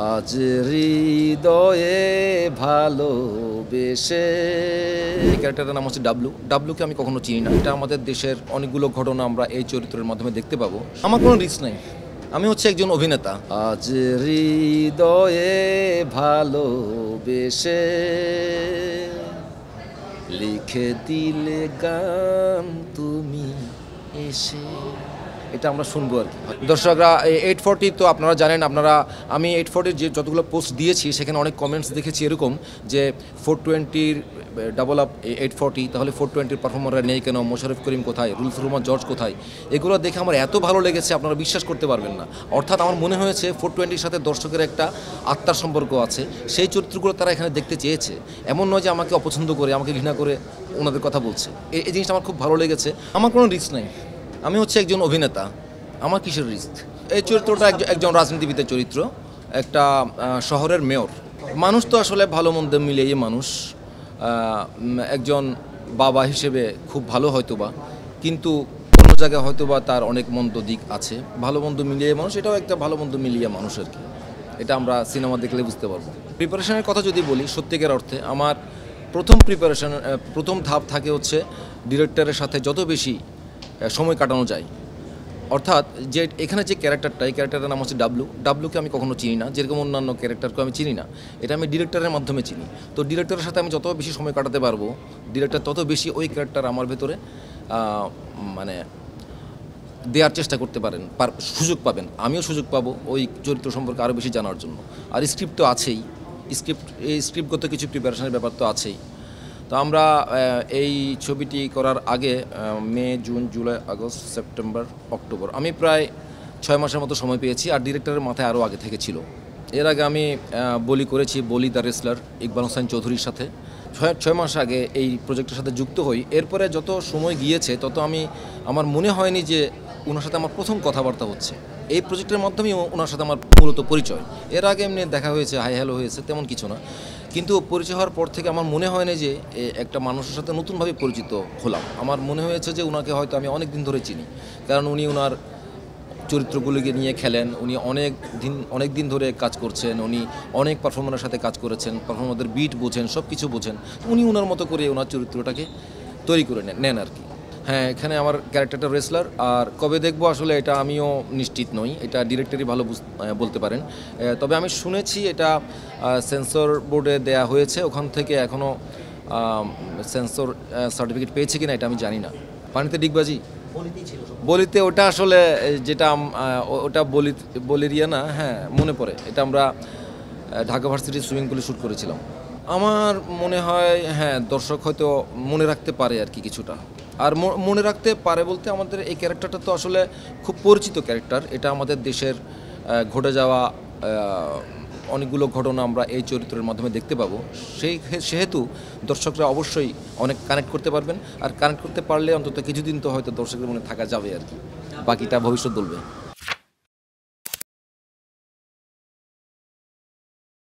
আজ হৃদয়ে ভালোবেসে। এই ক্যারেক্টারটার নাম হচ্ছে ডাবলু। ডাবলুকে আমি কখনো চিনি না। এটা আমাদের দেশের অনেকগুলো ঘটনা আমরা এই চরিত্রের মাধ্যমে দেখতে পাবো। আমার কোনো রিস্ক নাই, আমি হচ্ছে একজন অভিনেতা। আজ হৃদয়ে ভালোবেসে লিখে দিলে গান তুমি এসে। এটা আমরা শুনবো আর কি। দর্শকরা 840 তো আপনারা জানেন, আমি 840 যে যতগুলো পোস্ট দিয়েছি সেখানে অনেক কমেন্টস দেখেছি এরকম যে 420-র ডাবল আপ 840, তাহলে 420-র পারফর্মাররা নেই কেন, মোশাররফ করিম কোথায়, লুৎফর রহমান জর্জ কোথায়। এগুলো দেখে আমার এত ভালো লেগেছে আপনারা বিশ্বাস করতে পারবেন না। অর্থাৎ আমার মনে হয়েছে 420-র সাথে দর্শকের একটা আত্মার সম্পর্ক আছে, সেই চরিত্রগুলো তারা এখানে দেখতে চেয়েছে। এমন নয় যে আমাকে অপছন্দ করে, আমাকে ঘৃণা করে ওনাদের কথা বলছে। এই জিনিসটা আমার খুব ভালো লেগেছে। আমার কোনো রিস্ক নেই, আমি হচ্ছে একজন অভিনেতা, আমার কিসের রিস্ক। এই চরিত্রটা একজন রাজনীতিবিদের চরিত্র, একটা শহরের মেয়র। মানুষ তো আসলে ভালো মন্দ মিলিয়ে মানুষ। একজন বাবা হিসেবে খুব ভালো হয়তোবা, কিন্তু অন্য জায়গায় হয়তোবা তার অনেক মন্দ দিক আছে। ভালো মন্দ মিলিয়ে মানুষ, এটাও একটা ভালো মন্দ মিলিয়ে মানুষ আর কি। এটা আমরা সিনেমা দেখলে বুঝতে পারবো। প্রিপারেশনের কথা যদি বলি, সত্যিকার অর্থে আমার প্রথম ধাপ থাকে হচ্ছে ডিরেক্টরের সাথে যত বেশি সময় কাটানো যায়। অর্থাৎ যে এখানে যে ক্যারেক্টারটা, এই ক্যারেক্টারের নাম হচ্ছে ডাবলু। ডাবলুকে আমি কখনো চিনি না, যেরকম অন্যান্য ক্যারেক্টারকে আমি চিনি না। এটা আমি ডিরেক্টরের মাধ্যমে চিনি। তো ডিরেক্টরের সাথে আমি যত বেশি সময় কাটাতে পারবো, ডিরেক্টর তত বেশি ওই ক্যারেক্টার আমার ভেতরে মানে দেওয়ার চেষ্টা করতে পারেন, সুযোগ পাবেন। আমিও সুযোগ পাবো ওই চরিত্র সম্পর্কে আরও বেশি জানার জন্য। আর স্ক্রিপ্ট তো আছেই, স্ক্রিপ্টগত কিছু প্রিপারেশনের ব্যাপার তো আছেই। তো আমরা এই ছবিটি করার আগে May, June, July, August, September, October, আমি প্রায় 6 মাসের মতো সময় পেয়েছি। আর ডিরেক্টরের মাথায় আরও আগে থেকে ছিল। এর আগে আমি বলি করেছি, বলি দ্য রেসলার ইকবাল হোসেন চৌধুরীর সাথে 6 মাস আগে এই প্রজেক্টের সাথে যুক্ত হই। এরপরে যত সময় গিয়েছে তত আমার মনে হয়নি যে ওনার সাথে আমার প্রথম কথাবার্তা হচ্ছে। এই প্রজেক্টের মাধ্যমেই ওনার সাথে আমার মূলত পরিচয়। এর আগে এমনি দেখা হয়েছে, হাই হ্যালো হয়েছে, তেমন কিছু না। কিন্তু পরিচয় হওয়ার পর থেকে আমার মনে হয় না যে একটা মানুষের সাথে নতুনভাবে পরিচিত হলাম। আমার মনে হয়েছে যে ওনাকে হয়তো আমি অনেক দিন ধরে চিনি, কারণ উনি ওনার চরিত্রগুলিকে নিয়ে খেলেন। উনি অনেক দিন ধরে কাজ করছেন, উনি অনেক পারফর্মারের সাথে কাজ করেছেন, পারফর্মারদের বিট বোঝেন, সব কিছু বোঝেন। উনি ওনার মতো করে ওনার চরিত্রটাকে তৈরি করে নেন আর কি। হ্যাঁ, এখানে আমার ক্যারেক্টারটা রেসলার। আর কবে দেখবো আসলে এটা আমিও নিশ্চিত নই, এটা ডিরেক্টরই ভালো বলতে পারেন। তবে আমি শুনেছি এটা সেন্সর বোর্ডে দেয়া হয়েছে, ওখান থেকে এখনও সেন্সর সার্টিফিকেট পেয়েছে কিনা এটা আমি জানি না। পানিতে ডিগবাজি বলিতে, ওটা আসলে যেটা ওটা বলিরিয়া না, হ্যাঁ মনে পড়ে। এটা আমরা ঢাকা ভার্সিটির সুইমিং পুলে শ্যুট করেছিলাম। আমার মনে হয় হ্যাঁ, দর্শক হয়তো মনে রাখতে পারে আর কি কিছুটা। আর মনে রাখতে পারে বলতে, আমাদের এই ক্যারেক্টারটা তো আসলে খুব পরিচিত ক্যারেক্টার। এটা আমাদের দেশের ঘটে যাওয়া অনেকগুলো ঘটনা আমরা এই চরিত্রের মাধ্যমে দেখতে পাবো। সেহেতু দর্শকরা অবশ্যই অনেক কানেক্ট করতে পারবেন। আর কানেক্ট করতে পারলে অন্তত কিছুদিন তো হয়তো দর্শকের মনে থাকা যাবে আর কি, বাকিটা ভবিষ্যৎ বলবে।